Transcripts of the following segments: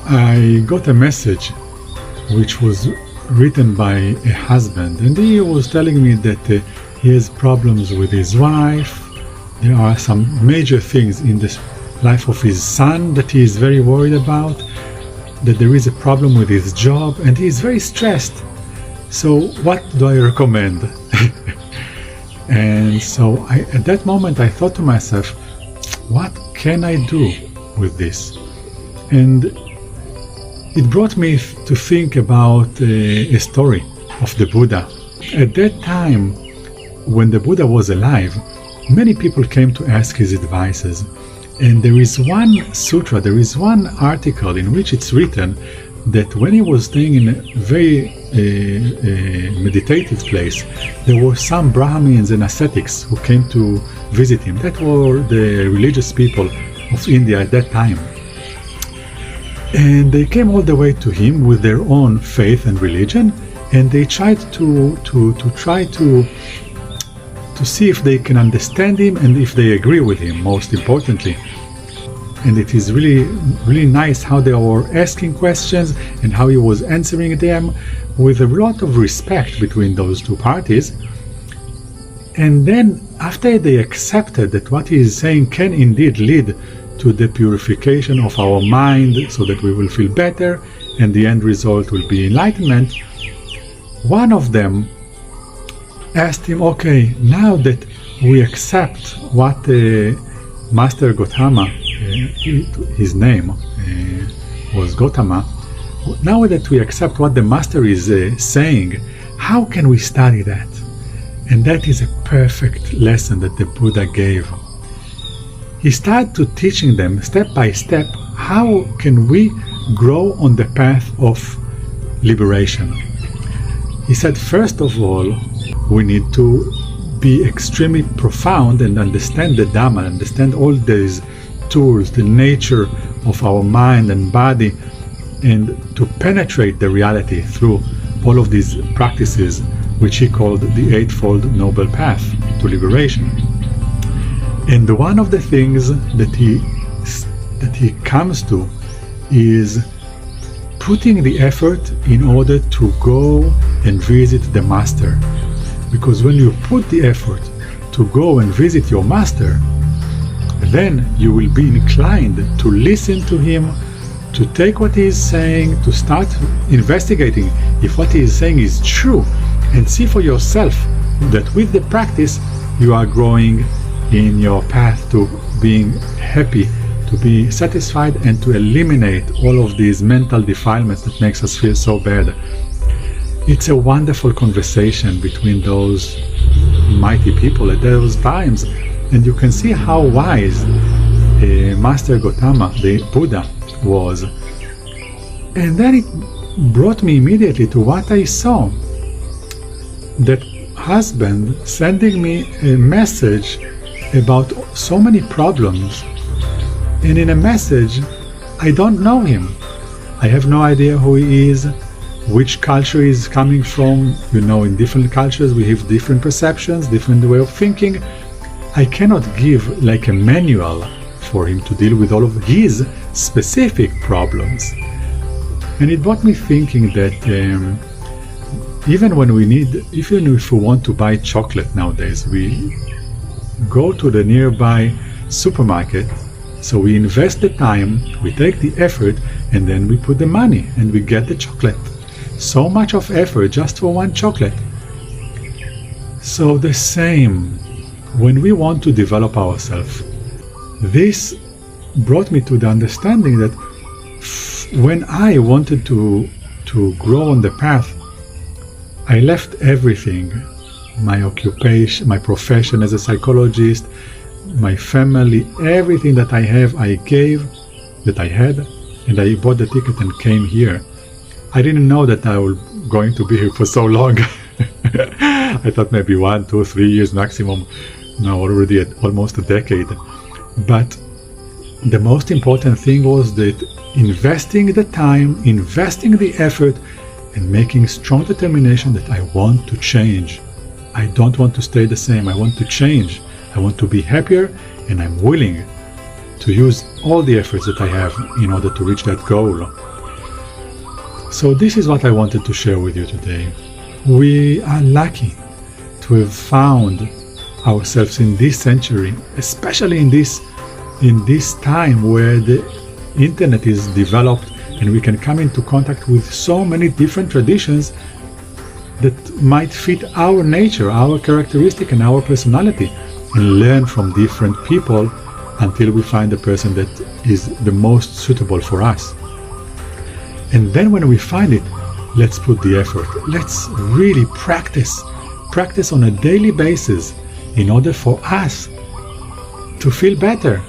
I got a message which was written by a husband, and he was telling me that he has problems with his wife. There are some major things in the life of his son that he is very worried about, that there is a problem with his job, and he is very stressed. So what do I recommend? And so at that moment I thought to myself, what can I do with this? And it brought me to think about a story of the Buddha. At that time, when the Buddha was alive, many people came to ask his advices. And there is one sutra, there is one article in which it's written that when he was staying in a very meditative place, there were some Brahmins and ascetics who came to visit him. That were the religious people of India at that time. And they came all the way to him with their own faith and religion, and they tried to see if they can understand him and if they agree with him, most importantly. And it is really nice how they were asking questions and how he was answering them with a lot of respect between those two parties. And then after they accepted that what he is saying can indeed lead to the purification of our mind so that we will feel better and the end result will be enlightenment, one of them asked him, okay, now that we accept what Master Gautama, his name was Gautama, now that we accept what the Master is saying, how can we study that? And that is a perfect lesson that the Buddha gave. He started to teaching them step by step how can we grow on the path of liberation. He said, first of all, we need to be extremely profound and understand the Dhamma, understand all these tools, the nature of our mind and body, and to penetrate the reality through all of these practices, which he called the Eightfold Noble Path to liberation. And one of the things that he comes to is putting the effort in order to go and visit the Master. Because when you put the effort to go and visit your Master, then you will be inclined to listen to him, to take what he is saying, to start investigating if what he is saying is true, and see for yourself that with the practice you are growing in your path to being happy, to be satisfied, and to eliminate all of these mental defilements that makes us feel so bad. It's a wonderful conversation between those mighty people at those times, and you can see how wise Master Gautama, the Buddha, was. And then it brought me immediately to what I saw. That husband sending me a message about so many problems, and in a message I don't know him. I have no idea who he is, which culture he's coming from. You know, in different cultures we have different perceptions, different way of thinking. I cannot give like a manual for him to deal with all of his specific problems. And it got me thinking that even if we want to buy chocolate nowadays, we go to the nearby supermarket. So we invest the time, we take the effort, and then we put the money and we get the chocolate. So much of effort just for one chocolate. So the same, when we want to develop ourselves, this brought me to the understanding that when I wanted to grow on the path, I left everything, my occupation, my profession as a psychologist, my family, everything that I have, I gave, that I had, and I bought the ticket and came here. I didn't know that I was going to be here for so long. I thought maybe 1, 2, 3 years maximum. Now already at almost a decade. But the most important thing was that investing the time, investing the effort, and making strong determination that I want to change. I don't want to stay the same. I want to change. I want to be happier, and I'm willing to use all the efforts that I have in order to reach that goal. So this is what I wanted to share with you today. We are lucky to have found ourselves in this century, especially in this time where the internet is developed and we can come into contact with so many different traditions that might fit our nature, our characteristic, and our personality, and learn from different people until we find the person that is the most suitable for us. And then when we find it, let's put the effort. Let's really practice on a daily basis in order for us to feel better.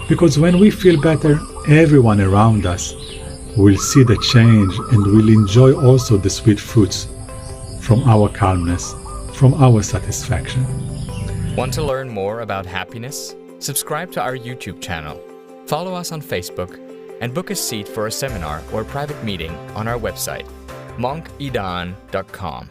Because when we feel better, everyone around us will see the change and will enjoy also the sweet fruits from our calmness, from our satisfaction. Want to learn more about happiness? Subscribe to our YouTube channel, follow us on Facebook, and book a seat for a seminar or private meeting on our website, monkidan.com.